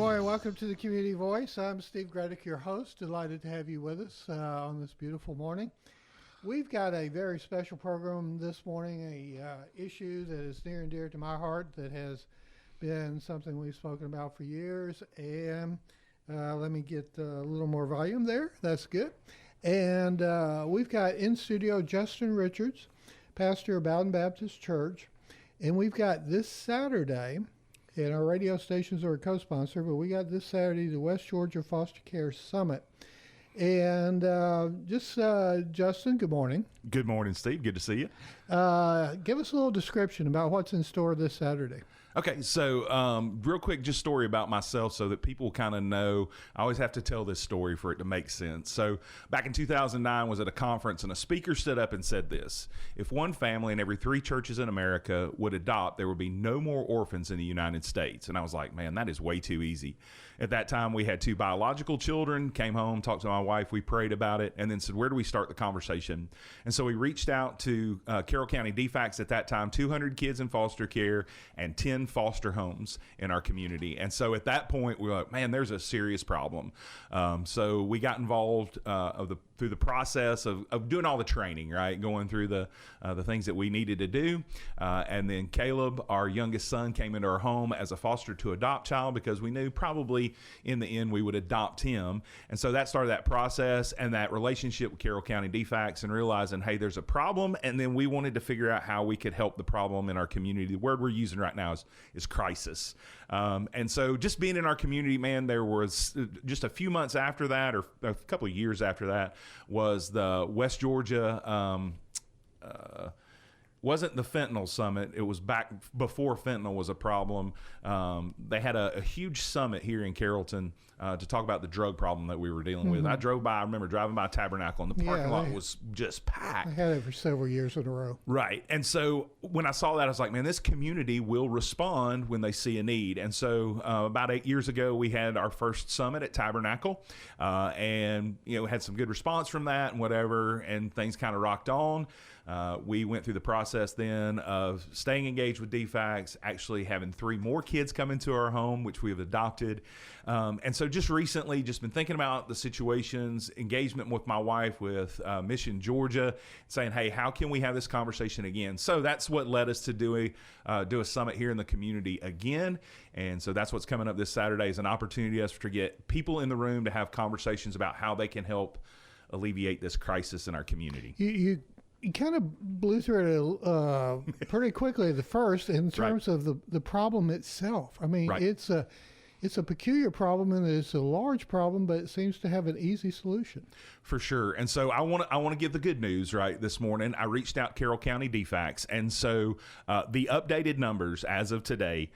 morning. Welcome to the Community Voice. I'm Steve Gredick, your host. Delighted to have you with us on this beautiful morning. We've got a very special program this morning, a issue that is near and dear to my heart that has been something we've spoken about for years. And let me get a little more volume there. That's good. And we've got in studio Justin Richards, pastor of Bowden Baptist Church. And we've got this Saturday, and our radio stations are a co-sponsor, but we got this Saturday the West Georgia Foster Care Summit. And Justin, good morning. Good morning, Steve. Good to see you. Give us a little description about what's in store this Saturday. Okay, so real quick, just story about myself so that people kind of know. I always have to tell this story for it to make sense. So back in 2009, I was at a conference, and a speaker stood up and said this: if one family in every 3 churches in America would adopt, there would be no more orphans in the United States. And I was like, man, that is way too easy. At that time, we had 2 biological children, came home, talked to my wife, we prayed about it, and then said, where do we start the conversation? And so we reached out to Carroll County DFACS at that time, 200 kids in foster care and 10 foster homes in our community. And so at that point, we were like, man, there's a serious problem. So we got involved through the process of doing all the training, right? Going through the things that we needed to do. And then Caleb, our youngest son, came into our home as a foster to adopt child because we knew probably in the end we would adopt him. And so that started that process and that relationship with Carroll County DFACS and realizing, hey, there's a problem. And then we wanted to figure out how we could help the problem in our community. The word we're using right now is crisis. And so just being in our community, man, there was just a few months after that, or a couple of years after that, was the West Georgia, wasn't the fentanyl summit. It was back before fentanyl was a problem. They had a huge summit here in Carrollton to talk about the drug problem that we were dealing with. I remember driving by Tabernacle, and the parking lot was just packed. I had it for several years in a row. Right. And so when I saw that, I was like, man, this community will respond when they see a need. And so about 8 years ago, we had our first summit at Tabernacle, and had some good response from that and whatever, and things kind of rocked on. We went through the process then of staying engaged with DFACS, actually having 3 more kids come into our home, which we have adopted. And so just recently, just been thinking about the situations, engagement with my wife with Mission Georgia, saying, hey, how can we have this conversation again? So that's what led us to do a summit here in the community again. And so that's what's coming up this Saturday, is an opportunity for us to get people in the room to have conversations about how they can help alleviate this crisis in our community. You kind of blew through it pretty quickly at the first in terms of the problem itself. I mean, it's a peculiar problem, and it's a large problem, but it seems to have an easy solution. For sure. And so I want to give the good news right this morning. I reached out Carroll County DFACS, and so the updated numbers as of today,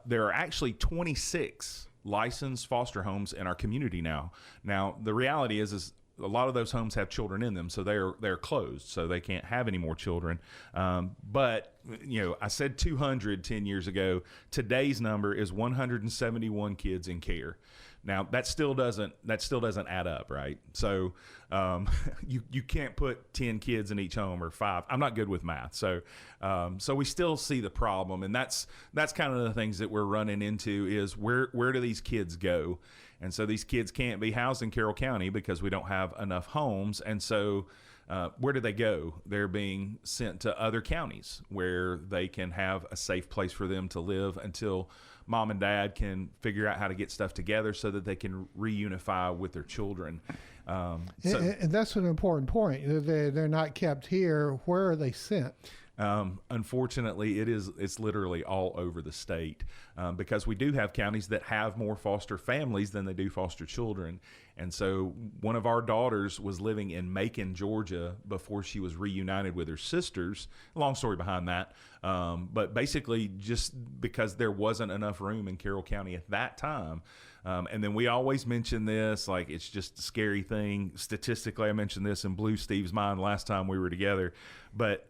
there are actually 26 licensed foster homes in our community now. Now, the reality is a lot of those homes have children in them, so they're closed, so they can't have any more children. But I said 200 10 years ago. Today's number is 171 kids in care. Now that still doesn't add up, right? So you can't put 10 kids in each home, or 5. I'm not good with math, so we still see the problem, and that's kind of the things that we're running into is where do these kids go? And so these kids can't be housed in Carroll County because we don't have enough homes, and so where do they go? They're being sent to other counties where they can have a safe place for them to live until mom and dad can figure out how to get stuff together so that they can reunify with their children. And that's an important point. They're not kept here. Where are they sent? Unfortunately, it's literally all over the state because we do have counties that have more foster families than they do foster children. And so one of our daughters was living in Macon, Georgia before she was reunited with her sisters. Long story behind that. But basically just because there wasn't enough room in Carroll County at that time. And then we always mention this, like it's just a scary thing. Statistically, I mentioned this and blew Steve's mind last time we were together. But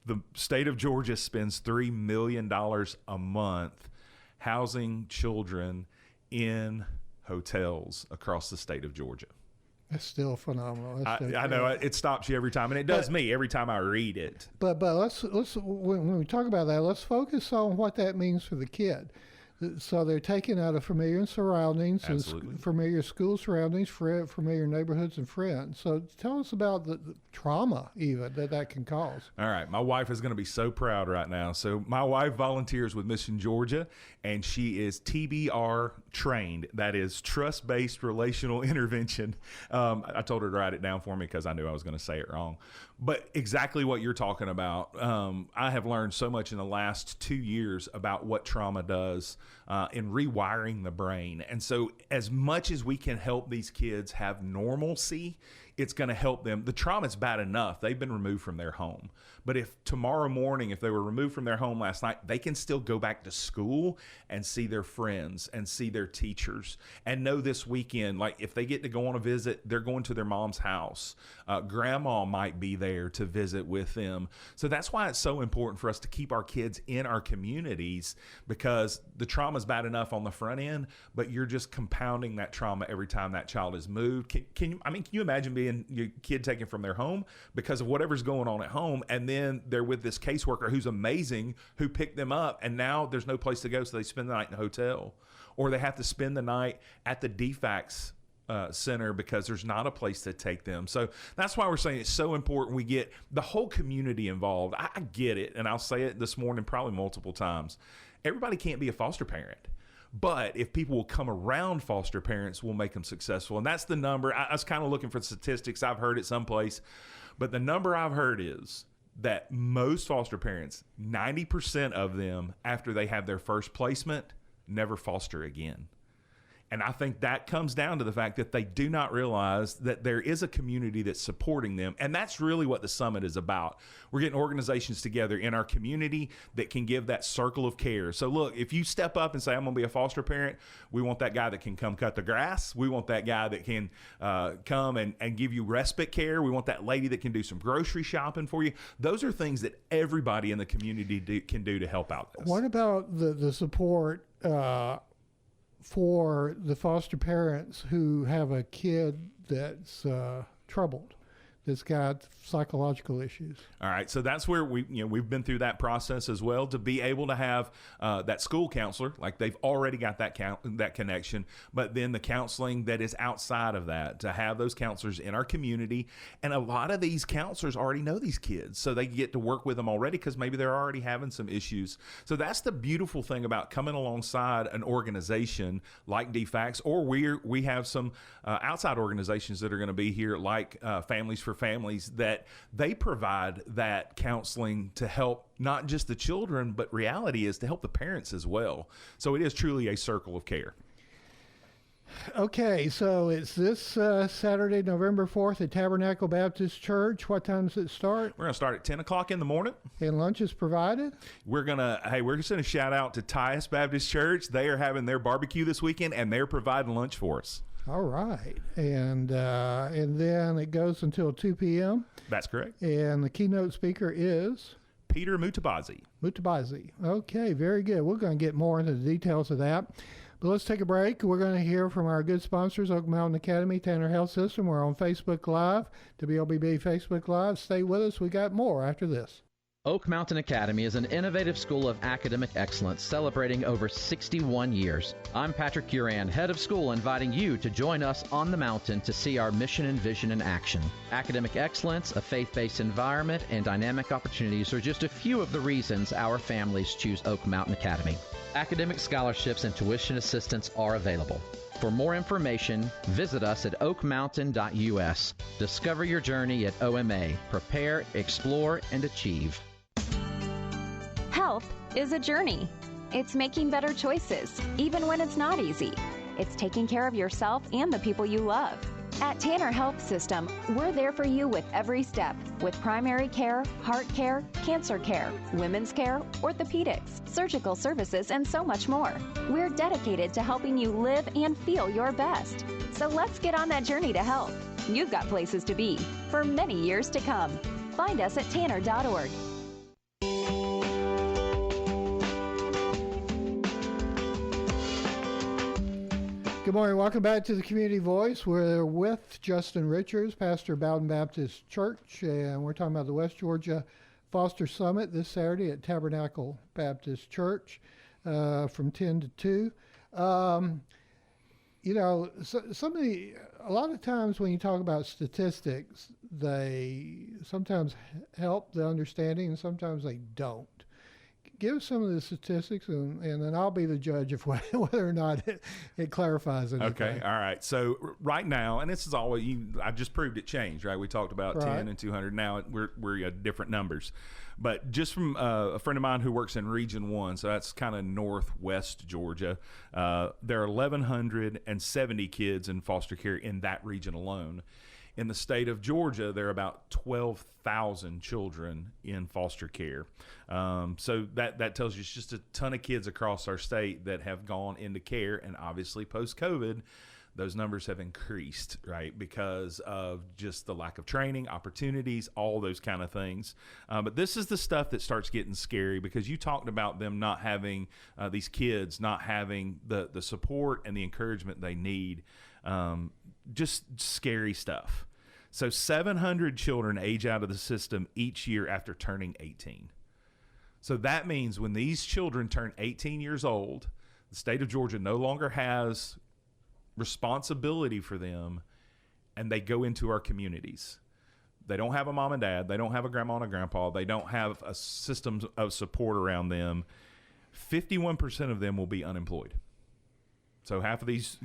the state of Georgia spends $3 million a month housing children in hotels across the state of Georgia. That's still phenomenal. I know it stops you every time, and it does me every time I read it. But let's when we talk about that, let's focus on what that means for the kid. So they're taken out of familiar surroundings, and Absolutely. familiar school surroundings, familiar neighborhoods and friends. So tell us about the trauma even that can cause. All right. My wife is going to be so proud right now. So my wife volunteers with Mission Georgia, and she is TBR trained. That is trust-based relational intervention. I told her to write it down for me because I knew I was going to say it wrong. But exactly what you're talking about. I have learned so much in the last 2 years about what trauma does in rewiring the brain. And so as much as we can help these kids have normalcy, it's going to help them. The trauma is bad enough. They've been removed from their home. But if tomorrow morning, if they were removed from their home last night, they can still go back to school and see their friends and see their teachers and know this weekend, like if they get to go on a visit, they're going to their mom's house. Grandma might be there to visit with them. So that's why it's so important for us to keep our kids in our communities, because the trauma is bad enough on the front end, but you're just compounding that trauma every time that child is moved. Can you imagine being your kid taken from their home because of whatever's going on at home, and then they're with this caseworker who's amazing, who picked them up, and now there's no place to go, so they spend the night in a hotel, or they have to spend the night at the DFACS center because there's not a place to take them. So that's why we're saying it's so important we get the whole community involved. I get it, and I'll say it this morning probably multiple times. Everybody can't be a foster parent. But if people will come around foster parents, we'll make them successful. And that's the number. I was kind of looking for statistics. I've heard it someplace. But the number I've heard is that most foster parents, 90% of them, after they have their first placement, never foster again. And I think that comes down to the fact that they do not realize that there is a community that's supporting them. And that's really what the summit is about. We're getting organizations together in our community that can give that circle of care. So look, if you step up and say, I'm going to be a foster parent, we want that guy that can come cut the grass. We want that guy that can come and give you respite care. We want that lady that can do some grocery shopping for you. Those are things that everybody in the community can do to help out this. What about the support for the foster parents who have a kid that's troubled, that's got psychological issues? All right, so that's where we've been through that process as well, to be able to have that school counselor, like they've already got that connection, but then the counseling that is outside of that, to have those counselors in our community. And a lot of these counselors already know these kids, so they get to work with them already because maybe they're already having some issues. So that's the beautiful thing about coming alongside an organization like DFACS, or we have some outside organizations that are going to be here, like Families for Families, that they provide that counseling to help not just the children, but reality is to help the parents as well. So it is truly a circle of care. Okay, so it's this Saturday, November 4th at Tabernacle Baptist Church. What time does it start? We're going to start at 10 o'clock in the morning. And lunch is provided? We're just going to shout out to Tyus Baptist Church. They are having their barbecue this weekend, and they're providing lunch for us. All right. And then it goes until 2 p.m. That's correct. And the keynote speaker is? Peter Mutabazi. Okay, very good. We're going to get more into the details of that. But let's take a break. We're going to hear from our good sponsors, Oak Mountain Academy, Tanner Health System. We're on Facebook Live, WLBB Facebook Live. Stay with us. We got more after this. Oak Mountain Academy is an innovative school of academic excellence celebrating over 61 years. I'm Patrick Uran, head of school, inviting you to join us on the mountain to see our mission and vision in action. Academic excellence, a faith-based environment, and dynamic opportunities are just a few of the reasons our families choose Oak Mountain Academy. Academic scholarships and tuition assistance are available. For more information, visit us at oakmountain.us. Discover your journey at OMA. Prepare, explore, and achieve. Health is a journey. It's making better choices, even when it's not easy. It's taking care of yourself and the people you love. At Tanner Health System, we're there for you with every step, with primary care, heart care, cancer care, women's care, orthopedics, surgical services, and so much more. We're dedicated to helping you live and feel your best. So let's get on that journey to health. You've got places to be for many years to come. Find us at tanner.org. Good morning. Welcome back to the Community Voice. We're with Justin Richards, pastor of Bowden Baptist Church, and we're talking about the West Georgia Foster Summit this Saturday at Tabernacle Baptist Church. from 10 to 2. You know, a lot of times when you talk about statistics, they sometimes help the understanding and sometimes they don't. Give us some of the statistics, and then I'll be the judge of whether or not it clarifies anything. Okay, all right. So right now, and this is always I just proved it changed, right? We talked about Right. 10 and 200. Now we're at different numbers, but just from a friend of mine who works in Region 1, so that's kind of northwest Georgia. There are 1,170 kids in foster care in that region alone. In the state of Georgia, there are about 12,000 children in foster care. So that tells you it's just a ton of kids across our state that have gone into care. And obviously, post-COVID, those numbers have increased, right, because of just the lack of training, opportunities, all those kind of things. But this is the stuff that starts getting scary, because you talked about them not having, these kids not having the support and the encouragement they need. Just scary stuff. So 700 children age out of the system each year after turning 18. So that means when these children turn 18 years old, the state of Georgia no longer has responsibility for them, and they go into our communities. They don't have a mom and dad. They don't have a grandma and a grandpa. They don't have a system of support around them. 51% of them will be unemployed. So half of these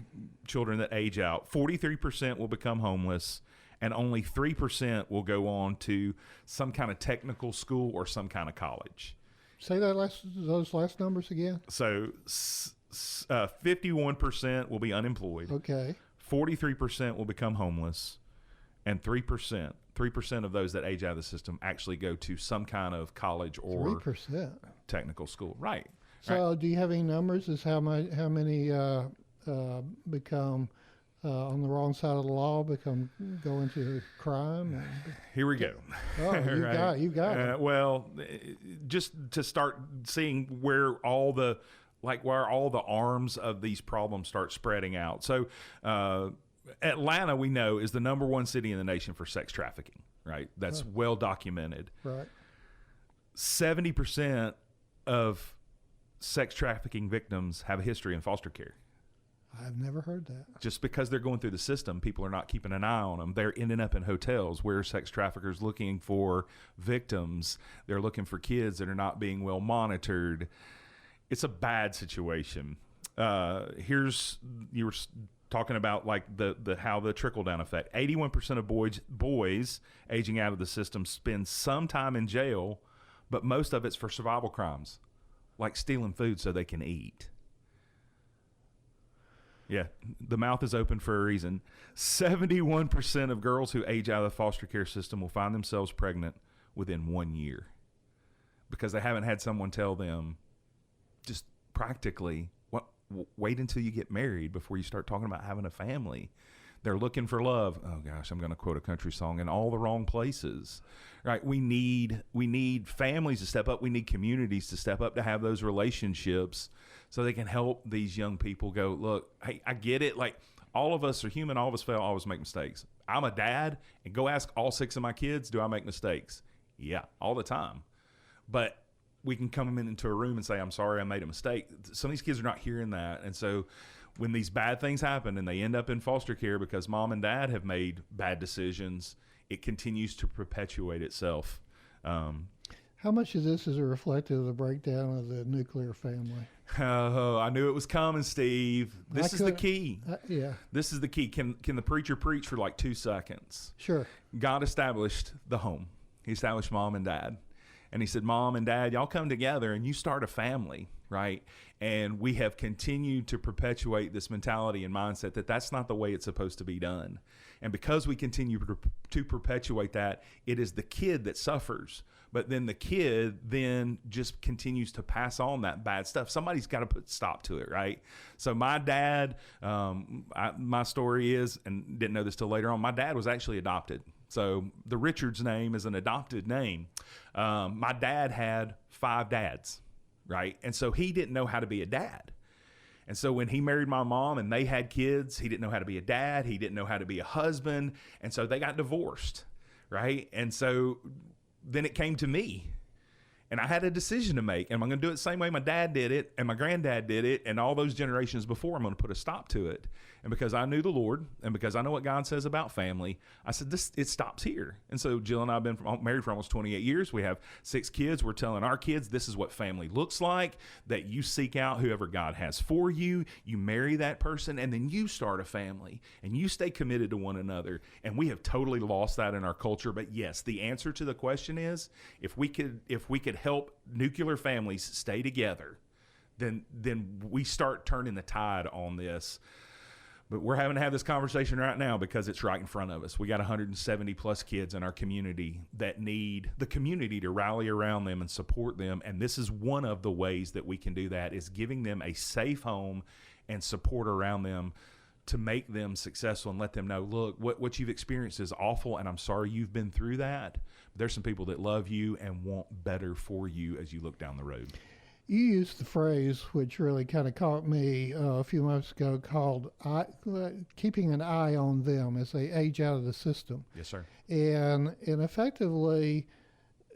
children that age out, 43% will become homeless, and only 3% will go on to some kind of technical school or some kind of college. Say those last numbers again. So 51% will be unemployed. Okay. 43% will become homeless, and 3% of those that age out of the system actually go to some kind of college or 3%. technical school. Right. So, do you have any numbers as how many become on the wrong side of the law, go into crime? Here we go. Oh, you got it. Well, just to start seeing where all the arms of these problems start spreading out. So, Atlanta, we know, is the number one city in the nation for sex trafficking. Right, that's well documented. Right. 70% of sex trafficking victims have a history in foster care. I've never heard that. Just because they're going through the system, people are not keeping an eye on them. They're ending up in hotels where sex traffickers looking for victims. They're looking for kids that are not being well monitored. It's a bad situation. You were talking about like how the trickle down effect. 81% of boys aging out of the system spend some time in jail, but most of it's for survival crimes, like stealing food so they can eat. Yeah, the mouth is open for a reason. 71% of girls who age out of the foster care system will find themselves pregnant within 1 year because they haven't had someone tell them, just practically, wait until you get married before you start talking about having a family. They're looking for love. Oh gosh, I'm going to quote a country song, in all the wrong places. Right? We need families to step up. We need communities to step up to have those relationships so they can help these young people go, look, hey, I get it. Like, all of us are human. All of us fail. All of us make mistakes. I'm a dad, and go ask all 6 of my kids, do I make mistakes? Yeah, all the time. But we can come into a room and say, I'm sorry, I made a mistake. Some of these kids are not hearing that. And so when these bad things happen and they end up in foster care because mom and dad have made bad decisions, it continues to perpetuate itself. How much of this is a reflective of the breakdown of the nuclear family? Oh, I knew it was coming, Steve. This is the key. Yeah. This is the key. Can the preacher preach for like 2 seconds? Sure. God established the home. He established mom and dad. And he said, Mom and Dad, y'all come together and you start a family, right? And we have continued to perpetuate this mentality and mindset that that's not the way it's supposed to be done. And because we continue to perpetuate that, it is the kid that suffers. But then the kid then just continues to pass on that bad stuff. Somebody's got to put stop to it, right? So my dad, my story is, and didn't know this till later on, my dad was actually adopted. So the Richards name is an adopted name. My dad had 5 dads, right? And so he didn't know how to be a dad. And so when he married my mom and they had kids, he didn't know how to be a dad. He didn't know how to be a husband. And so they got divorced, right? And so then it came to me. And I had a decision to make. Am I going to do it the same way my dad did it and my granddad did it and all those generations before? I'm going to put a stop to it. And because I knew the Lord and because I know what God says about family, I said, it stops here. And so Jill and I have been married for almost 28 years. We have 6 kids. We're telling our kids this is what family looks like, that you seek out whoever God has for you. You marry that person, and then you start a family, and you stay committed to one another. And we have totally lost that in our culture. But yes, the answer to the question is, if we could help nuclear families stay together, then we start turning the tide on this. But we're having to have this conversation right now because it's right in front of us. We got 170 plus kids in our community that need the community to rally around them and support them. And this is one of the ways that we can do that, is giving them a safe home and support around them to make them successful and let them know, look, what you've experienced is awful, and I'm sorry you've been through that. There's some people that love you and want better for you as you look down the road. You used the phrase, which really kind of caught me a few months ago, called keeping an eye on them as they age out of the system. Yes, sir. And effectively,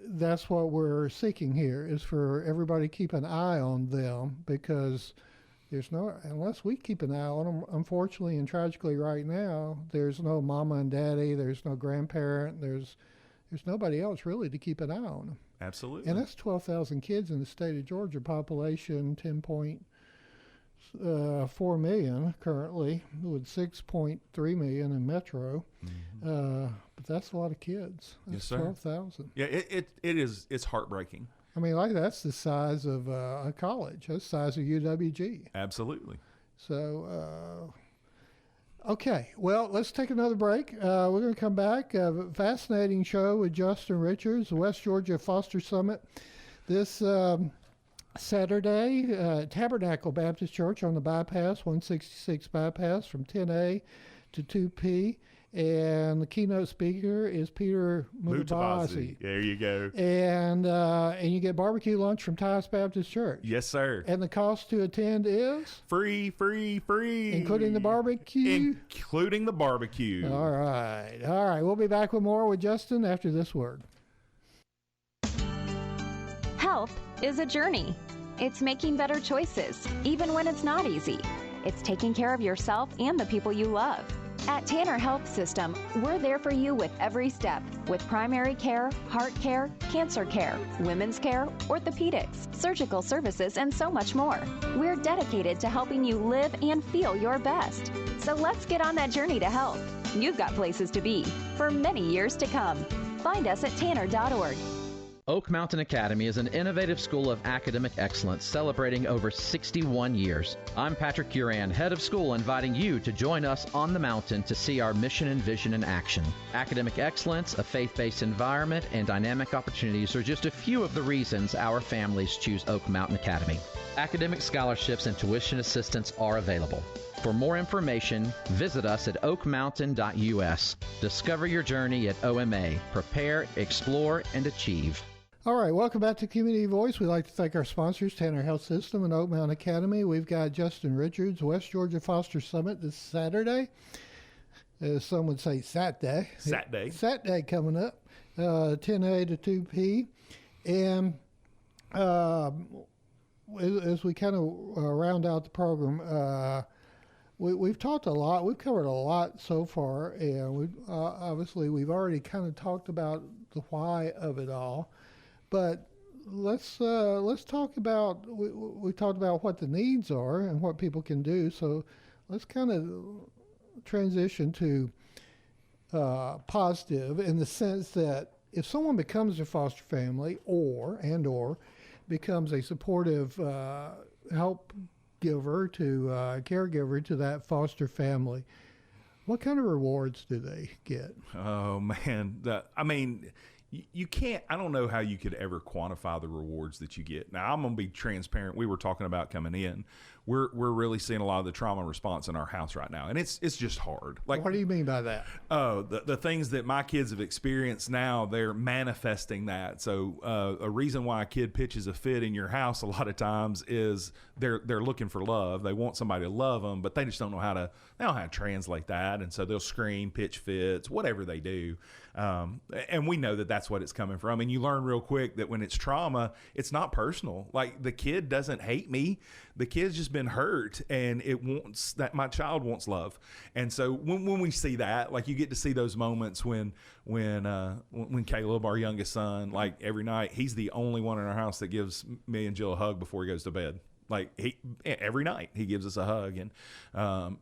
that's what we're seeking here, is for everybody to keep an eye on them, because unless we keep an eye on them, unfortunately and tragically right now, there's no mama and daddy, there's no grandparent, there's nobody else really to keep an eye on them. Absolutely. And that's 12,000 kids in the state of Georgia, population 10.4 million currently, with 6.3 million in metro. Mm-hmm. But that's a lot of kids. That's Yes, sir. 12,000. Yeah, it's heartbreaking. I mean, like, that's the size of a college. That's the size of UWG. Absolutely. So, okay. Well, let's take another break. We're going to come back. Fascinating show with Justin Richards, the West Georgia Foster Summit. This Saturday, Tabernacle Baptist Church on the bypass, 166 bypass, from 10A to 2P. And the keynote speaker is Peter Mutabazi. There you go. And you get barbecue lunch from Titus Baptist Church. Yes, sir. And the cost to attend is? Free. Including the barbecue? Including the barbecue. All right. We'll be back with more with Justin after this word. Health is a journey. It's making better choices, even when it's not easy. It's taking care of yourself and the people you love. At Tanner Health System, we're there for you with every step, with primary care, heart care, cancer care, women's care, orthopedics, surgical services, and so much more. We're dedicated to helping you live and feel your best. So let's get on that journey to health. You've got places to be for many years to come. Find us at tanner.org. Oak Mountain Academy is an innovative school of academic excellence celebrating over 61 years. I'm Patrick Uran, head of school, inviting you to join us on the mountain to see our mission and vision in action. Academic excellence, a faith-based environment, and dynamic opportunities are just a few of the reasons our families choose Oak Mountain Academy. Academic scholarships and tuition assistance are available. For more information, visit us at oakmountain.us. Discover your journey at OMA. Prepare, explore, and achieve. All right, welcome back to Community Voice. We'd like to thank our sponsors, Tanner Health System and Oak Mountain Academy. We've got Justin Richards, West Georgia Foster Summit this Saturday. Some would say Saturday. Saturday coming up, 10A to 2P. And as we kind of round out the program, we've talked a lot. We've covered a lot so far, and we've already kind of talked about the why of it all. But let's talk about, we talked about what the needs are and what people can do. So let's kind of transition to positive, in the sense that if someone becomes a foster family or becomes a supportive help giver to caregiver to that foster family, what kind of rewards do they get? Oh man, you can't, I don't know how you could ever quantify the rewards that you get. Now, I'm going to be transparent. We were talking about coming in. we're really seeing a lot of the trauma response in our house right now, and it's just hard. Like, What do you mean by that? oh, the things that my kids have experienced now, they're manifesting that. So a reason why a kid pitches a fit in your house a lot of times is they're looking for love. They want somebody to love them, but they just don't know how to translate that, and so they'll scream, pitch fits, whatever they do. And we know that that's what it's coming from. And you learn real quick that when it's trauma, it's not personal. Like, the kid doesn't hate me. The kid's just been hurt, and my child wants love. And so when we see that, like, you get to see those moments when Caleb, our youngest son, like, every night, he's the only one in our house that gives me and Jill a hug before he goes to bed. Like, every night he gives us a hug. And,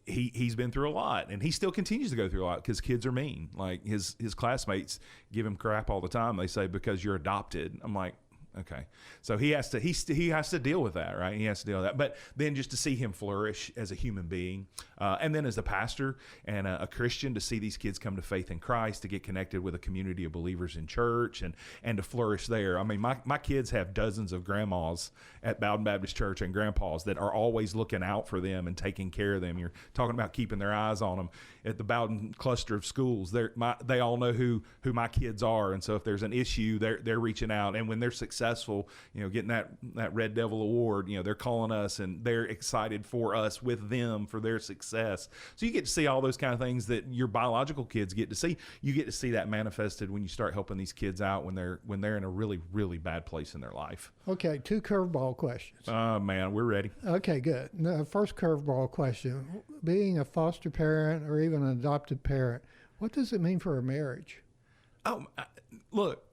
he's been through a lot, and he still continues to go through a lot because kids are mean. Like, his classmates give him crap all the time. They say, because you're adopted. I'm like, okay. So he has to deal with that, right? He has to deal with that. But then just to see him flourish as a human being, and then as a pastor and a Christian, to see these kids come to faith in Christ, to get connected with a community of believers in church, and to flourish there. I mean, my kids have dozens of grandmas at Bowden Baptist Church and grandpas that are always looking out for them and taking care of them. You're talking about keeping their eyes on them. At the Bowden cluster of schools, they all know who my kids are, and so if there's an issue, they're reaching out. And when they're successful, getting that Red Devil award, they're calling us, and they're excited for us with them for their success. So you get to see all those kind of things that your biological kids get to see. You get to see that manifested when you start helping these kids out when they're in a really, really bad place in their life. Okay, 2 curveball questions. Man, we're ready. Okay, good. Now, first curveball question. Being a foster parent or even an adopted parent, what does it mean for a marriage? Oh, look,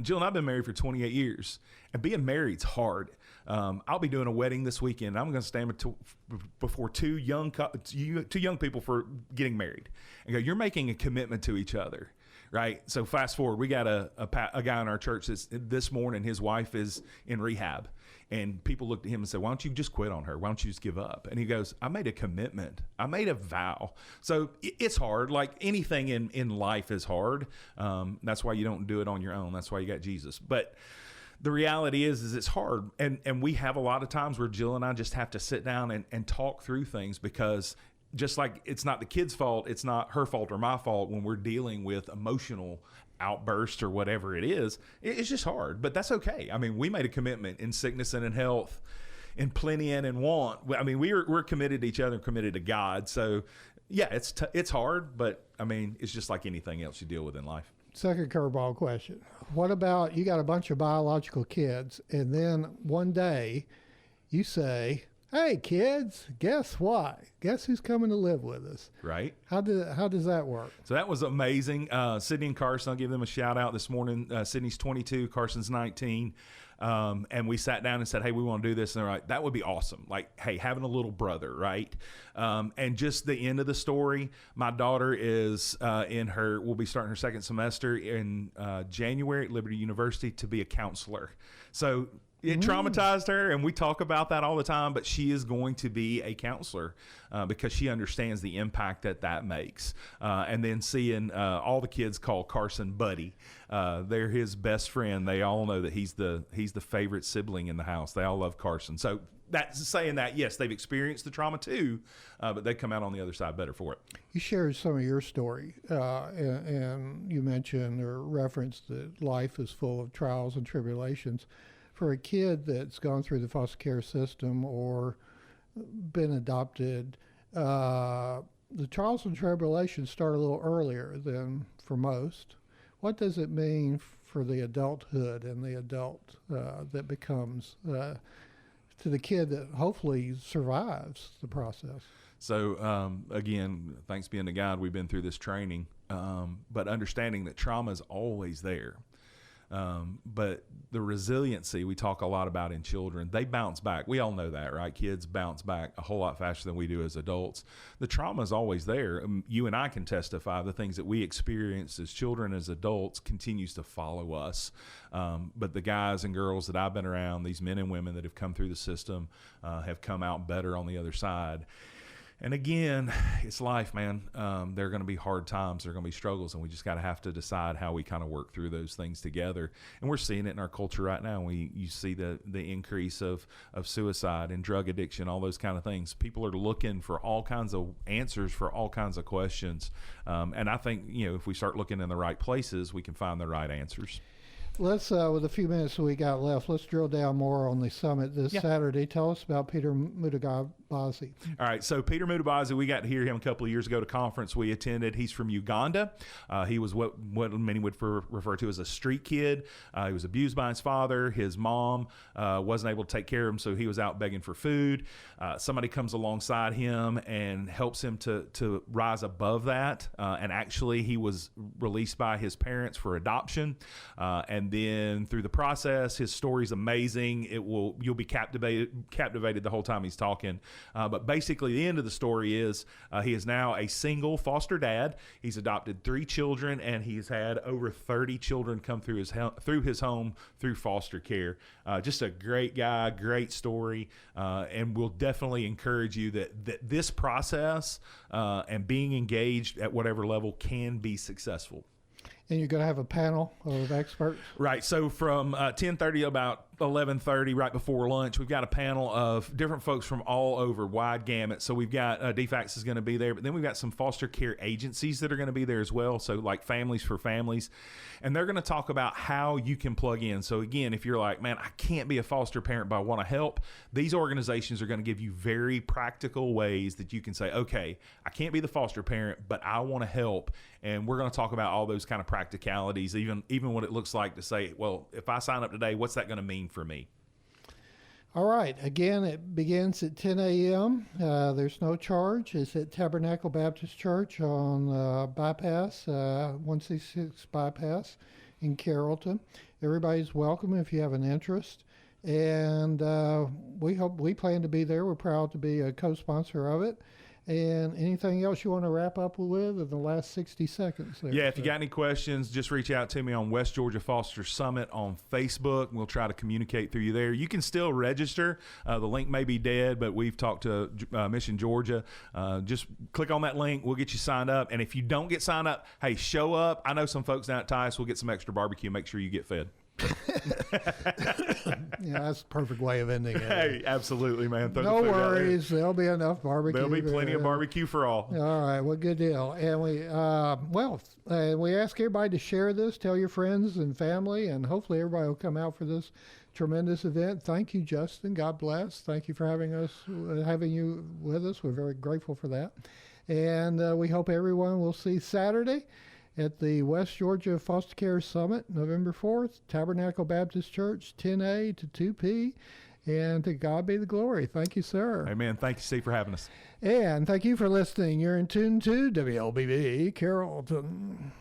Jill and I've been married for 28 years, and being married's hard. I'll be doing a wedding this weekend. I'm going to stand before two young people for getting married and go, you're making a commitment to each other. Right. So fast forward, we got a guy in our church this morning, his wife is in rehab, and people looked at him and said, why don't you just quit on her? Why don't you just give up? And he goes, I made a commitment. I made a vow. So it's hard. Like anything in life is hard. That's why you don't do it on your own. That's why you got Jesus. But the reality is it's hard. And we have a lot of times where Jill and I just have to sit down and talk through things, because just like it's not the kid's fault, it's not her fault or my fault when we're dealing with emotional outbursts or whatever it is. It's just hard, but that's okay. I mean, we made a commitment in sickness and in health, in plenty and in want. I mean, we're committed to each other and committed to God. So yeah, it's hard, but I mean, it's just like anything else you deal with in life. Second curveball question. What about you got a bunch of biological kids, and then one day you say, hey, kids, guess what? Guess who's coming to live with us? Right. How does that work? So that was amazing. Sydney and Carson, I'll give them a shout out this morning. Sydney's 22, Carson's 19. And we sat down and said, hey, we want to do this. And they're like, that would be awesome. Like, hey, having a little brother, right? And just the end of the story, my daughter is will be starting her second semester in January at Liberty University to be a counselor. So it traumatized her, and we talk about that all the time, but she is going to be a counselor because she understands the impact that makes. And then seeing all the kids call Carson Buddy. They're his best friend. They all know that he's the favorite sibling in the house. They all love Carson. So that's saying that, yes, they've experienced the trauma too, but they come out on the other side better for it. You shared some of your story, and you mentioned or referenced that life is full of trials and tribulations. For a kid that's gone through the foster care system or been adopted, the trials and tribulations start a little earlier than for most. What does it mean for the adulthood and the adult that becomes to the kid that hopefully survives the process? So, again, thanks being to God, we've been through this training, but understanding that trauma is always there. But the resiliency we talk a lot about in children, they bounce back. We all know that, right? Kids bounce back a whole lot faster than we do as adults. The trauma is always there. You and I can testify the things that we experienced as children, as adults, continues to follow us. But the guys and girls that I've been around, these men and women that have come through the system, have come out better on the other side. And again, it's life, man. There are going to be hard times. There are going to be struggles, and we just got to have to decide how we kind of work through those things together. And we're seeing it in our culture right now. You see the increase of suicide and drug addiction, all those kind of things. People are looking for all kinds of answers for all kinds of questions. And I think, if we start looking in the right places, we can find the right answers. Let's, with the few minutes we got left, let's drill down more on the summit this Saturday. Tell us about Peter Mutabazi. All right, so Peter Mutabazi, we got to hear him a couple of years ago at a conference we attended. He's from Uganda. He was what many would refer to as a street kid. He was abused by his father. His mom wasn't able to take care of him, so he was out begging for food. Somebody comes alongside him and helps him to rise above that. And actually, he was released by his parents for adoption. And then through the process, his story's amazing. You'll be captivated the whole time he's talking. But basically, the end of the story is he is now a single foster dad. He's adopted 3 children, and he's had over 30 children come through his home through foster care. Just a great guy, great story, and we'll definitely encourage you that this process and being engaged at whatever level can be successful. And you're going to have a panel of experts? Right. So from 10:30 about 11:30, right before lunch, we've got a panel of different folks from all over, wide gamut. So we've got DFACS is going to be there, but then we've got some foster care agencies that are going to be there as well. So like Families for Families, and they're going to talk about how you can plug in. So again, if you're like, man, I can't be a foster parent, but I want to help, these organizations are going to give you very practical ways that you can say, okay, I can't be the foster parent, but I want to help. And we're going to talk about all those kind of practicalities, even what it looks like to say, well, if I sign up today, what's that going to mean for me? All right. Again, it begins at 10 a.m. There's no charge. It's at Tabernacle Baptist Church on Bypass, 166 Bypass in Carrollton. Everybody's welcome if you have an interest. And we plan to be there. We're proud to be a co-sponsor of it. And anything else you want to wrap up with in the last 60 seconds? There, if you got any questions, just reach out to me on West Georgia Foster Summit on Facebook. We'll try to communicate through you there. You can still register. The link may be dead, but we've talked to Mission Georgia. Just click on that link. We'll get you signed up. And if you don't get signed up, hey, show up. I know some folks down at Tice will get some extra barbecue. Make sure you get fed. Yeah, that's a perfect way of ending it. Hey, absolutely, man. No worries. There'll be enough barbecue. There'll be plenty of barbecue for all. All right. Well, good deal. And we ask everybody to share this, tell your friends and family, and hopefully everybody will come out for this tremendous event. Thank you, Justin. God bless. Thank you for having you with us. We're very grateful for that. And we hope everyone will see Saturday at the West Georgia Foster Care Summit, November 4th, Tabernacle Baptist Church, 10A to 2P. And to God be the glory. Thank you, sir. Amen. Thank you, Steve, for having us. And thank you for listening. You're in tune to WLBB Carrollton.